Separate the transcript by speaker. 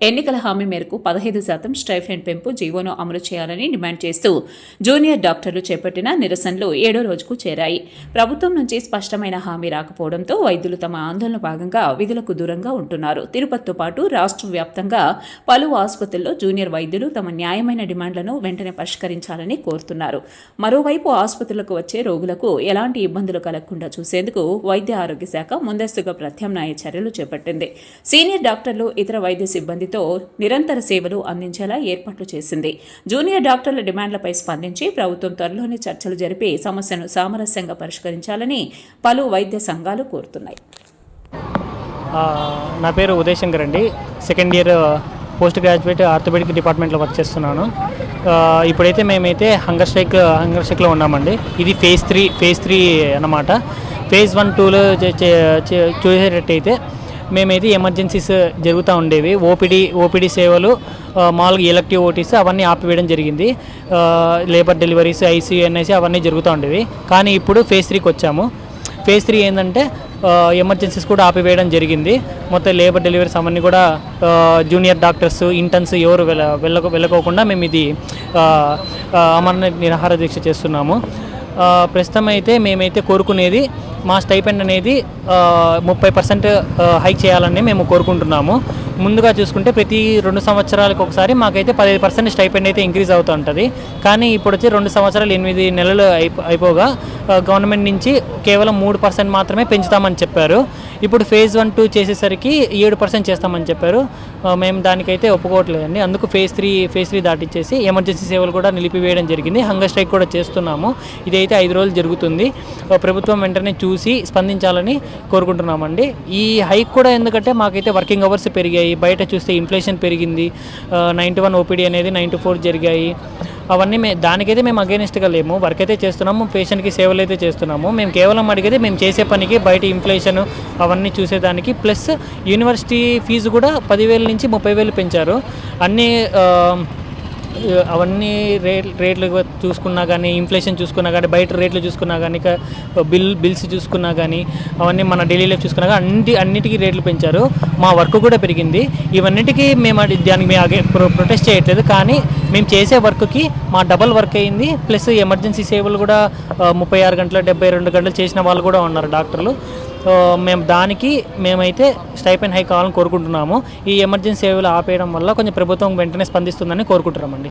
Speaker 1: ఎన్నికల హామీ మేరకు 15% స్టైఫెండ్ పెంపు జీవోను అమలు చేయాలని డిమాండ్ చేస్తూ జూనియర్ డాక్టర్లు చేపట్టిన నిరసనలు 7వ రోజుకు చేరాయి. ప్రభుత్వం నుంచి స్పష్టమైన హామీ రాకపోవడంతో వైద్యులు తమ ఆందోళన భాగంగా విధులకు దూరంగా ఉంటున్నారు. తిరుపతితో పాటు రాష్ట్ర వ్యాప్తంగా పలు ఆసుపత్రుల్లో జూనియర్ వైద్యులు తమ న్యాయమైన డిమాండ్లను వెంటనే పరిష్కరించాలని కోరుతున్నారు. మరోవైపు ఆసుపత్రులకు వచ్చే రోగులకు ఎలాంటి ఇబ్బందులు కలగకుండా చూసేందుకు వైద్య ఆరోగ్య శాఖ ముందస్తుగా ప్రత్యామ్నాయ చర్యలు చేపట్టింది. సీనియర్ డాక్టర్లు ఇతర వైద్య సిబ్బంది నిరంతర సేవలు అందించేలా ఏర్పాట్లు చేసింది. జూనియర్ డాక్టర్ల డిమాండ్లపై స్పందించి ప్రభుత్వం త్వరలోనే చర్చలు జరిపి సమస్యను సామరస్యంగా పరిష్కరించాలని పలు వైద్య సంఘాలు కోరుతున్నాయి.
Speaker 2: నా పేరు ఉదయ్ శంకర్ అండి. Second year post graduate orthopaedic డిపార్ట్మెంట్లో వర్క్ చేస్తున్నాను. ఇప్పుడైతే మేమైతే హంగర్ స్ట్రైక్లో ఉన్నామండి. ఇది ఫేజ్ 3 అన్నమాట. ఫేజ్ 1, 2లో చూసేటట్టయితే మేమైతే ఎమర్జెన్సీస్ జరుగుతూ ఉండేవి. ఓపీడీ సేవలు, మామూలుగా ఎలక్టివ్ ఓటీస్ అవన్నీ ఆపివేయడం జరిగింది. లేబర్ డెలివరీస్, ఐసీయూ, ఎన్ఐసీ అవన్నీ జరుగుతూ ఉండేవి. కానీ ఇప్పుడు ఫేజ్ 3కి వచ్చాము. ఫేజ్ 3 ఏంటంటే ఎమర్జెన్సీస్ కూడా ఆపివేయడం జరిగింది. మొత్తం లేబర్ డెలివరీస్ అవన్నీ కూడా జూనియర్ డాక్టర్స్, ఇంటర్న్స్ ఎవరు వెళ్ళకోకుండా మేము ఇది అమరణ నిరాహార దీక్ష చేస్తున్నాము. ప్రస్తుతం అయితే మేమైతే కోరుకునేది మా స్టైపెండ్ అనేది 30% హైక్ చేయాలని మేము కోరుకుంటున్నాము. ముందుగా చూసుకుంటే ప్రతి 2 సంవత్సరాలకు ఒకసారి మాకైతే 15% స్టైపెండ్ అయితే ఇంక్రీజ్ అవుతూ ఉంటుంది. కానీ ఇప్పుడు వచ్చి 2 సంవత్సరాలు 8 నెలలు అయిపోగా గవర్నమెంట్ నుంచి కేవలం 3% మాత్రమే పెంచుతామని చెప్పారు. ఇప్పుడు ఫేజ్ 1, 2 చేసేసరికి 7% చేస్తామని చెప్పారు. మేము దానికైతే ఒప్పుకోవట్లేదండి. అందుకు ఫేజ్ 3 దాటిచ్చేసి ఎమర్జెన్సీ సేవలు కూడా నిలిపివేయడం జరిగింది. హంగర్ స్ట్రైక్ కూడా చేస్తున్నాము. ఇదైతే 5 రోజులు జరుగుతుంది. ప్రభుత్వం వెంటనే చూసి స్పందించాలని కోరుకుంటున్నామండి. ఈ హైక్ కూడా ఎందుకంటే మాకైతే వర్కింగ్ అవర్స్ పెరిగాయి. బయట చూస్తే ఇన్ఫ్లేషన్ పెరిగింది. 91 ఓపీడీ అనేది 94 జరిగాయి. అవన్నీ దానికైతే మేము అగైనెస్ట్గా లేము. వర్క్ అయితే చేస్తున్నాము, పేషెంట్కి సేవలు అయితే చేస్తున్నాము. మేము కేవలం అడిగేది మేము చేసే పనికి బయట ఇన్ఫ్లేషన్ అవన్నీ చూసేదానికి. ప్లస్ యూనివర్సిటీ ఫీజు కూడా 10,000 నుంచి 30,000 పెంచారు. అవన్నీ రేట్లు చూసుకున్నా కానీ, ఇన్ఫ్లేషన్ చూసుకున్నా కానీ, బయట రేట్లు చూసుకున్నా కానీ, బిల్స్ చూసుకున్నా కానీ, అవన్నీ మన డైలీ లైఫ్ చూసుకున్నా కానీ అన్నిటికీ రేట్లు పెంచారు. మా వర్క్ కూడా పెరిగింది. ఇవన్నిటికీ మేము దానికి మేము ప్రొటెస్ట్ చేయట్లేదు. కానీ మేము చేసే వర్క్కి మా డబల్ వర్క్ అయింది. ప్లస్ ఎమర్జెన్సీ సేవలు కూడా 36 గంటలు, 72 గంటలు చేసిన వాళ్ళు కూడా ఉన్నారు డాక్టర్లు. మేమైతే స్టైపెండ్ హై కావాలని కోరుకుంటున్నాము. ఈ ఎమర్జెన్సీ సేవలు ఆపేయడం వల్ల కొంచెం ప్రభుత్వం వెంటనే స్పందిస్తుందని కోరుకుంటున్నామండి.